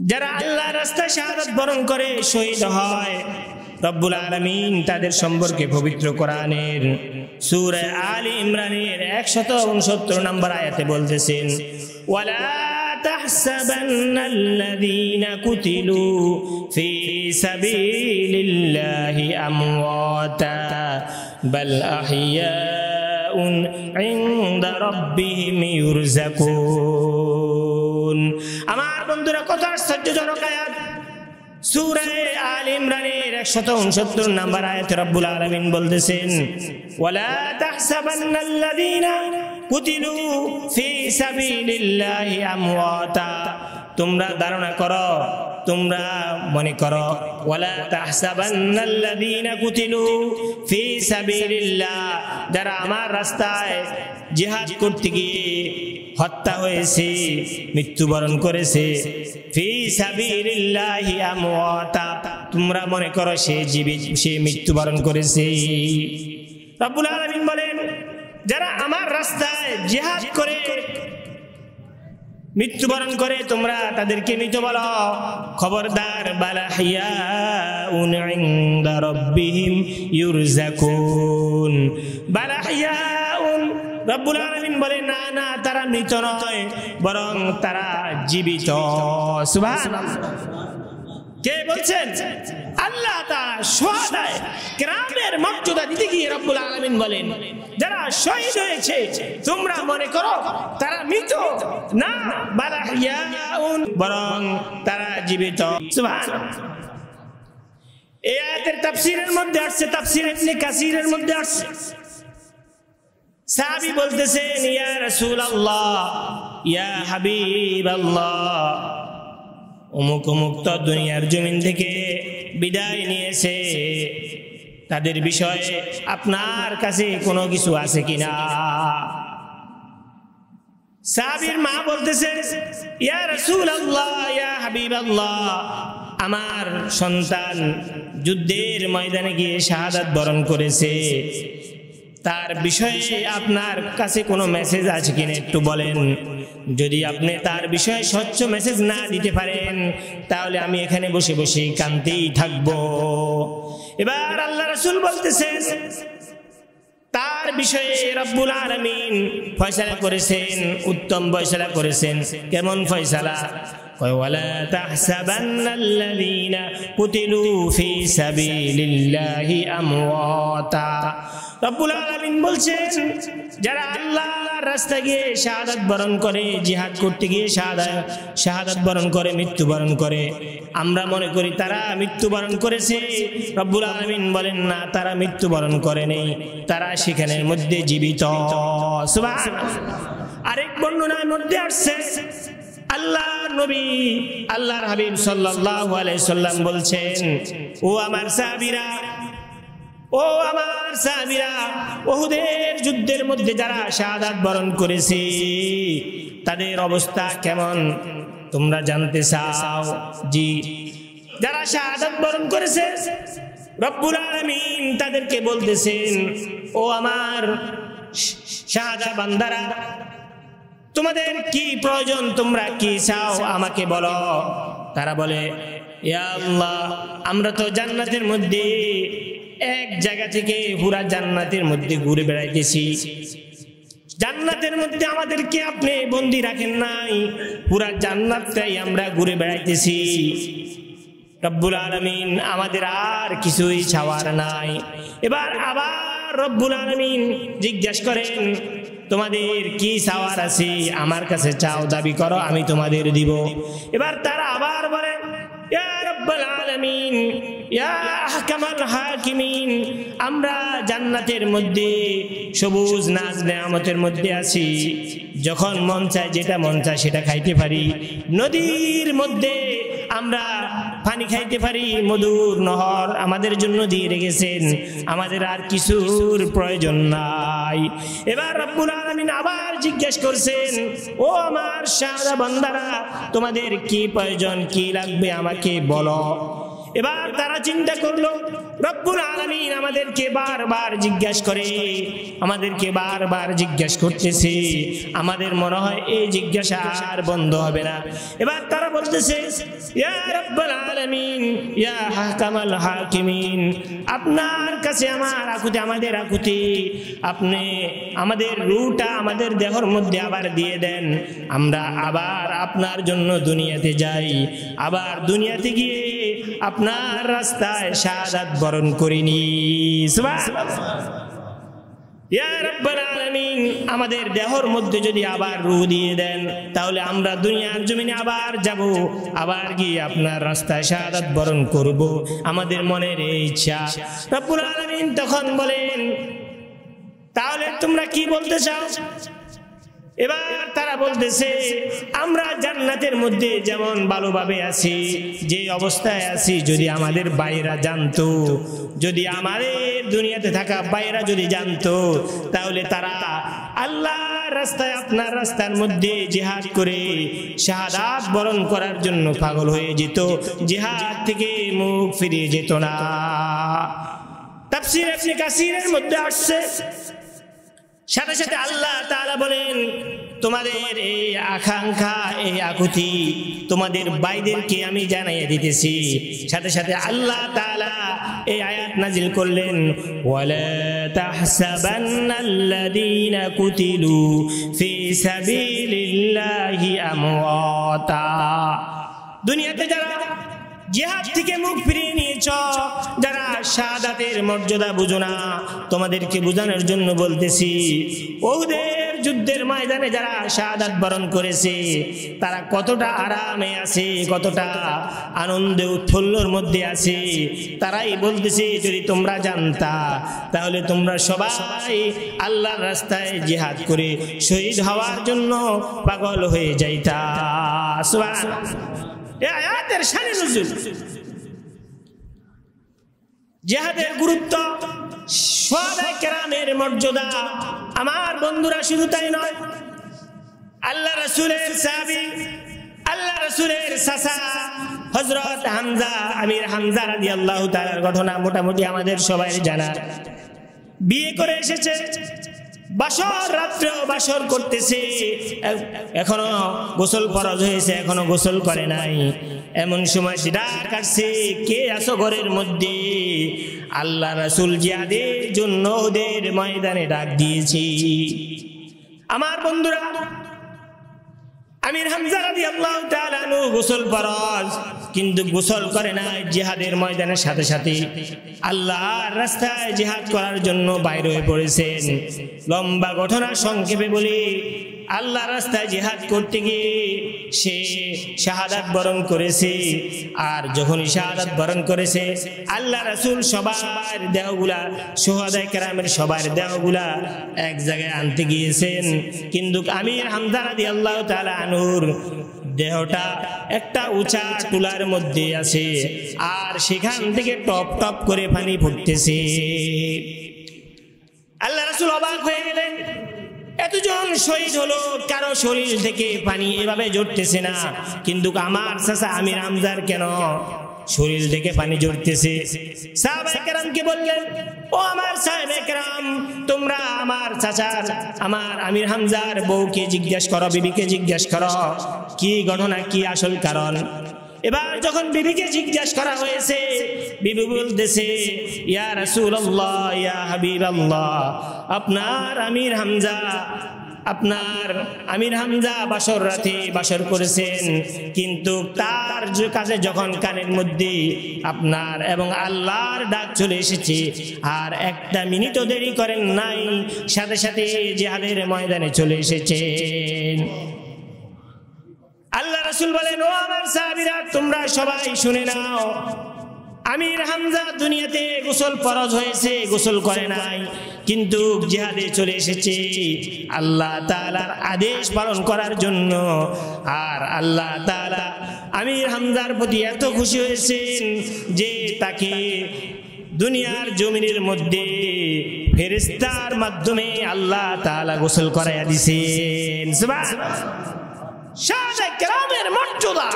যারা আল্লাহর রাস্তায় শাহাদাত বরণ করে শহীদ হয়, রব্বুল আলামিন তাদের সম্পর্কে পবিত্র কোরআনের সূরা আলে ইমরানের 169 নম্বর আয়াতে বলতেছেন, ওয়ালা তাহসাবান্নাল্লাযীনা কুতিলু ফি সাবিলিল্লাহি আমওয়াতা বাল আহইয়াউন ইনদা রাব্বিহিম ইউরযাকুন। আমার বন্ধুরা, কত আশ্চর্যজনক আয়াত! সূরা আলে ইমরানের 169 নম্বর আয়াতে রব্বুল আলামিন বলতেছেন, ওয়ালা তাহসাবান্নাল্লাযীনা কুতিলু ফি সাবিলিল্লাহি আমওয়াতা। তোমরা ধারণা করো, তোমরা মনে করো, ওয়ালা তাহসাবান্নাল্লাযীনা কুতিলু ফি সাবিলিল্লাহ, যারা আমার রাস্তায় জিহাদ করতে গিয়ে হত্যা হয়েছে, মৃত্যুবরণ করেছে, ফি সাবিলিল্লাহি আমওয়াতা, তোমরা মনে করো সে জীবিত, সে মৃত্যুবরণ করেছে। রব্বুল আলামিন বলেন, যারা আমার রাস্তায় জিহাদ করে মৃত্যুবরণ করে তোমরা তাদেরকে মৃত বলো। খবরদার, বালাহিয়াউন ইনদা রাব্বিহিম ইউরযাকুন। বালাহিয়াউন, রব্বুল আলামিন বলেন, না না, তারা মৃত নয়, বরং তারা জীবিত। সুবহানাল্লাহ। কে বলছেন? আল্লাহ তাআলা শুহাদায়ে কিরামের মর্যাদা দিতে গিয়ে রব্বুল আলামিন বলেন, যারা শহীদ হয়েছে তোমরা মনে করো তারা মৃত না, বালাহিয়াউন, বরং তারা জীবিত। সুবহানাল্লাহ। এই আয়াতের তাফসীরের মধ্যে আসছে, তাফসীর ইবনে কাসীরের মধ্যে আসছে, সাহাবী বলতেছেন, ইয়া রাসূলুল্লাহ, ইয়া হাবিবাল্লাহ, অমুক অমুক তো দুনিয়ার জমিন থেকে বিদায় নিয়েছে, তাদের বিষয়ে আপনার কাছে কোনো কিছু আছে কিনা? সাহাবীর মা বলতেছে, ইয়া রাসূলুল্লাহ, ইয়া হাবিবাল্লাহ, আমার সন্তান যুদ্ধের ময়দানে গিয়ে শাহাদাত বরণ করেছে, তার বিষয়ে আপনার কাছে কোনো মেসেজ আছে কিনা একটু বলেন। যদি আপনি তার বিষয়ে স্বচ্ছ মেসেজ না দিতে পারেন তাহলে আমি এখানে বসে বসে কাঁদতেই থাকবো। এবার আল্লাহ রাসূল বলতেছেন, তার বিষয়ে রব্বুল আলামিন ফয়সালা করেছেন, উত্তম ফয়সালা করেছেন। কেমন ফয়সালা? ওয়ালা তাহসাবান্নাল্লাযীনা কুতিলু ফি সাবিলিল্লাহি আমওয়াতা। রব্বুল আলামিন বলছেন, যারা আল্লাহর রাস্তায় গিয়ে শাহাদাত বরণ করে, জিহাদ করতে গিয়ে শাহাদাত বরণ করে, মৃত্যুবরণ করে, আমরা মনে করি তারা মৃত্যুবরণ করেছে। রব্বুল আলামিন বলেন, না, তারা মৃত্যুবরণ করেনি, তারা সেখানের মধ্যে জীবিত। সুবহানাল্লাহ। আরেক বর্ণনার মধ্যে আসছে, আল্লাহর নবী, আল্লাহর হাবিব সাল্লাল্লাহু আলাইহি সাল্লাম বলছেন, ও আমার সাহাবীরা, ও আমার সাহাবীরা, উহুদের যুদ্ধের মধ্যে যারা শাহাদাত বরণ করেছে তাদের অবস্থা কেমন তোমরা জানতে চাও? জি, যারা শাহাদাত বরণ করেছে রব্বুল আলামিন তাদেরকে বলতেছেন, ও আমার শাহাদা বান্দারা, তোমাদের কি প্রয়োজন, তোমরা কি চাও আমাকে বলো। তারা বলে, ইয়া আল্লাহ, আমরা তো জান্নাতের মধ্যে এক জায়গা থেকে পুরা জান্নাতের মধ্যে ঘুরে বেড়াইতেছি, জান্নাতের মধ্যে আমাদেরকে আপনি বন্দী রাখেন নাই, পুরা জান্নাতটাই আমরা ঘুরে বেড়াইতেছি। রব্বুল আলামিন আমাদের আর কিছুই চাওয়ার নাই। এবার আবার রব্বুল আলামিন জিজ্ঞাসা করেন, তোমাদের কি চাওয়ার আছে আমার কাছে চাও, দাবি করো, আমি তোমাদের দিব। এবার তারা আবার বলেন, ইয়া রাব্বাল আলামিন, ইয়া আহকামাল হাকিমিন, আমরা জান্নাতের মধ্যে সবুজ নাজ নেয়ামতের মধ্যে আছি, যখন মন চায় যেটা মন চায় সেটা খাইতে পারি, নদীর মধ্যে আমরা পানি খাইতে পারি, মধুর নহর আমাদের জন্য দিয়ে রেখেছেন, আমাদের আর কিছুর প্রয়োজন নাই। এবার রব্বুল আলামিন আবার জিজ্ঞেস করছেন, ও আমার শাহাদা বান্দারা, তোমাদের কি প্রয়োজন, কি লাগবে আমাকে বলো। এবার তারা চিন্তা করলো, রব্বুল আলামিন আমাদেরকে বারবার জিজ্ঞাসা করে, আমাদেরকে বারবার জিজ্ঞাসা করতেছে। আমাদের মনে হয় এই জিজ্ঞাসা আর বন্ধ হবে না। এবার তারা বলতেছে, ইয়া রব্বুল আলামিন, ইয়া হাকামাল হাকিমিন, আপনার কাছে আমার আকুতি, আমাদের আকুতি, আপনি আমাদের রূহটা আমাদের দেহের মধ্যে আবার দিয়ে দেন, আমরা আবার আপনার জন্য দুনিয়াতে যাই, আবার দুনিয়াতে গিয়ে আপনার রাস্তায় শাহাদাত বরণ করিনি। সুবহানাল্লাহ। ইয়া রাব্বাল আলামিন, আমাদের দেহের মধ্যে যদি আবার রূহ দিয়ে দেন, তাহলে আমরা দুনিয়ার জমিনে আবার যাব, আবার গিয়ে আপনার রাস্তায় শাহাদাত বরণ করব, আমাদের মনের এই ইচ্ছা। রব্বুল আলামিন তখন বলেন, তাহলে তোমরা কি বলতে চাও? এবার তারা বলতেছে, আমরা জান্নাতের মধ্যে যেমন ভালোভাবে আছি, যে অবস্থায় আছি, যদি আমাদের ভাইরা জানতো, যদি আমাদের দুনিয়াতে থাকা ভাইরা যদি জানতো, তাহলে তারা আল্লাহর রাস্তায়, আপনার রাস্তার মধ্যে জিহাদ করে শাহাদাত বরণ করার জন্য পাগল হয়ে যেত, জিহাদ থেকে মুখ ফিরিয়ে যেত না। তাফসীর ইবনে কাসিরের মধ্যে আসছে, সাথে সাথে আল্লাহ তাআলা বলেন, তোমাদের এই আকাঙ্ক্ষা, এই আকুতি তোমাদের ভাইদেরকে আমি জানিয়ে দিতেছি। সাথে সাথে আল্লাহ তাআলা এই আয়াত নাজিল করলেন, ওয়ালা তাহসাবান্নাল্লাযীনা কুতিলু ফি সাবিলিল্লাহি আমওয়াতা। দুনিয়াতে যারা জিহাদ থেকে মুখ ফিরিয়ে নিয়েছ, যারা শাহাদাতের মর্যাদা বুঝো না, তোমাদেরকে বোঝানোর জন্য বলতেছি, উহুদের যুদ্ধের ময়দানে যারা শাহাদাত বরণ করেছে, তারা কতটা আরামে আছে, কতটা আনন্দে উৎফুল্লর মধ্যে আছে। তারাই বলতেছে, যদি তোমরা জানতা, তাহলে তোমরা সবাই আল্লাহর রাস্তায় জিহাদ করে শহীদ হওয়ার জন্য পাগল হয়ে যাইতা। সুবহানাল্লাহ। এই আয়াতের শানে নুজুল, জিহাদের গুরুত্ব, সাহাবায়ে কেরামের মর্যাদা। আমার বন্ধুরা, শুধু তাই নয়, আল্লাহ রাসূলের সাহাবী, আল্লাহ রাসূলের চাচা হযরত হামজা, আমির হামজা রাদিয়াল্লাহু তাআলার ঘটনা মোটামুটি আমাদের সবাই জানা। বিয়ে করে এসেছে, বাসর রাত্রেও বাসর করতেছে, এখনো গোসল ফরজ হয়েছে, এখনো গোসল করে নাই। এমন সময় ডাক আসছে, কে আছো ঘরের মধ্যে? আল্লাহ রাসূল জিহাদের জন্য ওদের ময়দানে ডাক দিয়েছি। আমার বন্ধুরা, আমির হামজা রাদিয়াল্লাহু তাআলা আনহু গোসল ফরজ, কিন্তু গোসল করে নাই। জিহাদের ময়দানের সাথে সাথে আল্লাহর রাস্তায় জিহাদ করার জন্য বাইরে হয়ে পড়েছেন। লম্বা ঘটনা সংক্ষেপে বলি, আল্লাহ রাস্তায় জিহাদ করতে গিয়ে সে শাহাদাত বরণ করেছে। আর যখনই শাহাদাত বরণ করেছে, আল্লাহ রাসূল সবার দেহগুলা, শুহাদায়ে কেরামের সবার দেহগুলা এক জায়গায় আনতে গিয়েছেন, কিন্তু আমির হামজা রাদিয়াল্লাহু তাআলা আনহুর দেহটা একটা উঁচা টুলার মধ্যে আছে, আর সেখান থেকে টপ টপ করে পানি পড়তেছে। আল্লাহ রাসূল অবাক হয়ে গেলেন, এতজন শহীদ হলো, কারো শরীর থেকে পানি এভাবে ঝরতেছে না, কিন্তু আমার চাচা আমির হামজার কেন শরীর থেকে পানি ঝরতেছে? সাহাবায়ে কেরামকে বললেন, ও আমার সাহাবায়ে কেরাম, তোমরা আমার চাচার, আমার আমির হামজার বউকে জিজ্ঞাসা করো, বিবিকে জিজ্ঞাসা করো, কি ঘটনা, কি আসল কারণ। এবার যখন বিবিকে জিজ্ঞাসা করা হয়েছে, বিবি বলতেছে, ইয়া রাসূলুল্লাহ, ইয়া হাবিবাল্লাহ, আপনার আমির হামজা বাসর রাতে বাসর করেছেন, কিন্তু তার কাছে যখন কানের মধ্যে আপনার এবং আল্লাহর ডাক চলে এসেছে, আর একটা মিনিটও দেরি করেন নাই, সাথে সাথে জিহাদের ময়দানে চলে এসেছেন। আল্লাহ রাসূল বলেন, ও আমার সাহাবীরা, তোমরা সবাই শুনে নাও, আমির হামজা দুনিয়াতে গোসল ফরজ হয়েছে, গোসল করে নাই, কিন্তু জিহাদে চলে এসেছে আল্লাহ তাআলার আদেশ পালন করার জন্য। আর আল্লাহ তাআলা আমির হামজার প্রতি এত খুশি হয়েছেন যে তাকে দুনিয়ার জমিনের মধ্যে ফেরেশতার মাধ্যমে আল্লাহ তাআলা গোসল করাইয়া দিয়েছেন। সুবহানাল্লাহ। শাহাদায়ে কেরামের মর্যাদা।